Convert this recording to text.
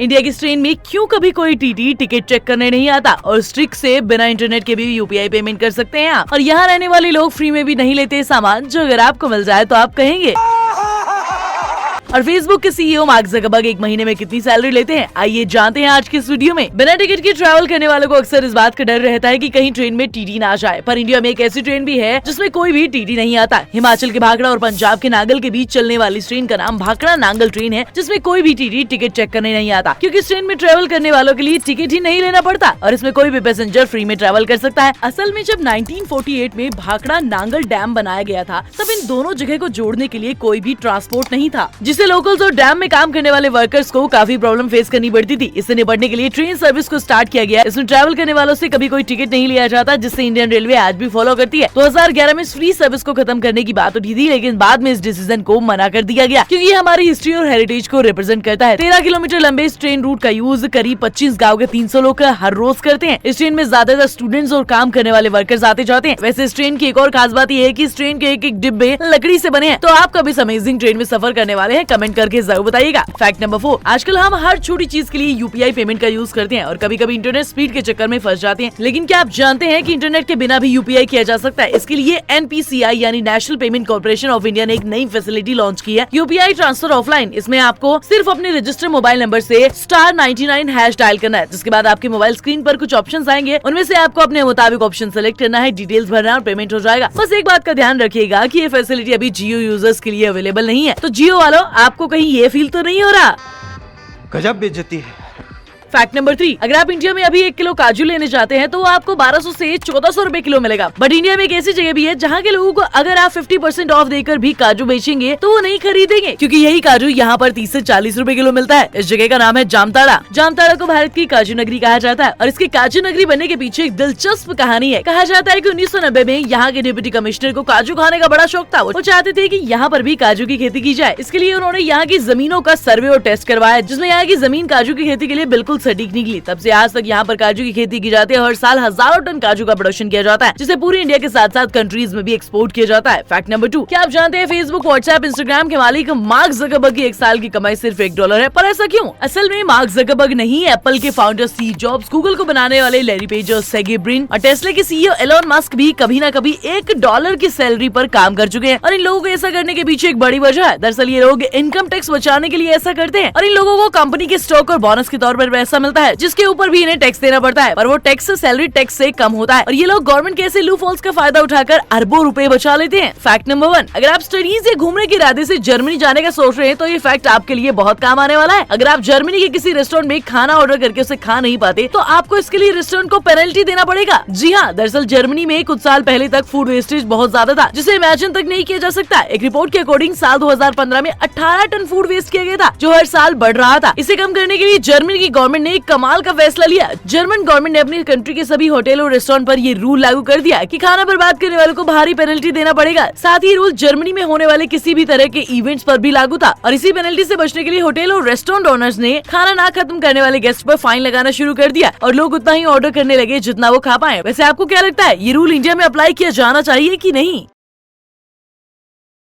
India की train में क्यों कभी कोई टीटी टिकट चेक करने नहीं आता और स्ट्रिक से बिना इंटरनेट के भी यूपीआई पेमेंट कर सकते हैं आप। और यहाँ रहने वाले लोग फ्री में भी नहीं लेते सामान, जो अगर आपको मिल जाए तो आप कहेंगे। और फेसबुक के सीईओ मार्क ज़करबर्ग एक महीने में कितनी सैलरी लेते हैं, आइए जानते हैं आज के इस वीडियो में। बिना टिकट के ट्रैवल करने वालों को अक्सर इस बात का डर रहता है कि कहीं ट्रेन में टीटी ना आ जाए, पर इंडिया में एक ऐसी ट्रेन भी है जिसमें कोई भी टीटी नहीं आता। हिमाचल के भाखड़ा और पंजाब के नांगल के बीच चलने वाली इस ट्रेन का नाम भाखड़ा नांगल ट्रेन है, जिसमें कोई भी टीटी टिकट चेक करने नहीं आता, क्योंकि इस ट्रेन में ट्रेवल करने वालों के लिए टिकट ही नहीं लेना पड़ता और इसमें कोई भी पैसेंजर फ्री में ट्रेवल कर सकता है। असल में जब 1948 में भाखड़ा नांगल डैम बनाया गया था, तब इन दोनों जगह को जोड़ने के लिए कोई भी ट्रांसपोर्ट नहीं था, जिससे लोकल्स और डैम में काम करने वाले वर्कर्स को काफी प्रॉब्लम फेस करनी पड़ती थी। इससे निपटने के लिए ट्रेन सर्विस को स्टार्ट किया गया। इसमें ट्रैवल करने वालों से कभी कोई टिकट नहीं लिया जाता, जिससे इंडियन रेलवे आज भी फॉलो करती है। 2011 में फ्री सर्विस को खत्म करने की बात उठी थी, लेकिन बाद में इस डिसीजन को मना कर दिया गया, क्योंकि ये हमारी हिस्ट्री और हेरिटेज को रिप्रेजेंट करता है। 13 किलोमीटर लंबे इस ट्रेन रूट का यूज करीब 25 गाँव के 300 लोग हर रोज करते हैं। इस ट्रेन में ज्यादातर स्टूडेंट्स और काम करने वाले वर्कर्स आते जाते हैं। वैसे इस ट्रेन की एक और खास बात यह है कि इस ट्रेन के एक एक डिब्बे लकड़ी से बने हैं। तो आप कभी इस अमेजिंग ट्रेन में सफर करने वाले हैं, कमेंट करके जरूर बताइएगा। फैक्ट नंबर 4, आजकल हम हर छोटी चीज के लिए यूपीआई पेमेंट का यूज करते हैं और कभी कभी इंटरनेट स्पीड के चक्कर में फंस जाते हैं। लेकिन क्या आप जानते हैं कि इंटरनेट के बिना भी यूपीआई किया जा सकता है? इसके लिए एनपीसीआई यानी national payment corporation of India ने एक नई फैसिलिटी लॉन्च की है, यूपीआई ट्रांसफर ऑफलाइन। इसमें आपको सिर्फ अपने रजिस्टर्ड मोबाइल नंबर से *99# डायल करना है, जिसके बाद आपके मोबाइल स्क्रीन पर कुछ ऑप्शन आएंगे, उनमें से आपको अपने मुताबिक ऑप्शन सेलेक्ट करना है, डिटेल्स भरना और पेमेंट हो जाएगा। बस एक बात का ध्यान रखिएगा कि ये फैसिलिटी अभी जियो यूजर्स के लिए अवेलेबल नहीं है, तो जियो वालों आपको कहीं ये फील तो नहीं हो रहा? गजब बेइज्जती है। फैक्ट नंबर 3, अगर आप इंडिया में अभी 1 किलो काजू लेने जाते हैं तो वो आपको 1200 से 1400 रुपए किलो मिलेगा। बट इंडिया में एक ऐसी जगह भी है जहाँ के लोगों को अगर आप 50% ऑफ देकर भी काजू बेचेंगे तो वो नहीं खरीदेंगे, क्योंकि यही काजू यहाँ पर 30 से 40 रुपए किलो मिलता है। इस जगह का नाम है जामताड़ा। जामताड़ा को भारत की काजू नगरी कहा जाता है और इसकी काजू नगरी बनने के पीछे एक दिलचस्प कहानी है। कहा जाता है कि 1990 में यहाँ के डिप्टी कमिश्नर को काजू खाने का बड़ा शौक था। वो चाहते थे कि यहाँ पर भी काजू की खेती की जाए। इसके लिए उन्होंने यहाँ की जमीनों का सर्वे और टेस्ट करवाया, जिसमें यहाँ की जमीन काजू की खेती के लिए बिल्कुल सटीक निकली। तब से आज तक यहाँ पर काजू की खेती की जाती है। हर साल हजारों टन काजू का प्रोडक्शन किया जाता है, जिसे पूरी इंडिया के साथ साथ कंट्रीज में भी एक्सपोर्ट किया जाता है। फैक्ट नंबर 2, क्या आप जानते हैं फेसबुक, व्हाट्सएप, इंस्टाग्राम के मालिक मार्क ज़करबर्ग की 1 साल की कमाई सिर्फ $1 है? पर ऐसा क्यों? असल में मार्क ज़करबर्ग नहीं, एप्पल के फाउंडर स्टीव जॉब्स, गूगल को बनाने वाले लैरी पेज और सेर्गेई ब्रिन और टेस्ला के सीईओ एलोन मस्क भी कभी न कभी $1 की सैलरी पर काम कर चुके हैं। और इन लोगों को ऐसा करने के पीछे एक बड़ी वजह है। दरअसल ये लोग इनकम टैक्स बचाने के लिए ऐसा करते हैं और इन लोगों को कंपनी के स्टॉक और बोनस के तौर पर पैसा मिलता है, जिसके ऊपर भी इन्हें टैक्स देना पड़ता है, पर वो टैक्स सैलरी टैक्स से कम होता है। और ये लोग गवर्नमेंट के ऐसे लूपहोल्स का फायदा उठाकर अरबों रुपए बचा लेते हैं। फैक्ट नंबर 1, अगर आप स्टडीज या घूमने के इरादे से जर्मनी जाने का सोच रहे हैं तो ये फैक्ट आपके लिए बहुत काम आने वाला है। अगर आप जर्मनी के किसी रेस्टोरेंट में खाना ऑर्डर करके उसे खा नहीं पाते तो आपको इसके लिए रेस्टोरेंट को पेनल्टी देना पड़ेगा। जी हाँ, दरअसल जर्मनी में कुछ साल पहले तक फूड वेस्टेज बहुत ज्यादा था, जिसे इमेजिन तक नहीं किया जा सकता। एक रिपोर्ट के अकॉर्डिंग साल 2015 में 18 टन फूड वेस्ट किया गया था, जो हर साल बढ़ रहा था। इसे कम करने के लिए जर्मनी की गवर्नमेंट ने एक कमाल का फैसला लिया। जर्मन गवर्नमेंट ने अपनी कंट्री के सभी होटल और रेस्टोरेंट पर ये रूल लागू कर दिया कि खाना बर्बाद करने वालों को भारी पेनल्टी देना पड़ेगा। साथ ही रूल जर्मनी में होने वाले किसी भी तरह के इवेंट्स पर भी लागू था। और इसी पेनल्टी से बचने के लिए होटल और रेस्टोरेंट ओनर्स ने खाना ना खत्म करने वाले गेस्ट पर फाइन लगाना शुरू कर दिया और लोग उतना ही ऑर्डर करने लगे जितना वो खा पाए। वैसे आपको क्या लगता है, ये रूल इंडिया में अप्लाई किया जाना चाहिए कि नहीं?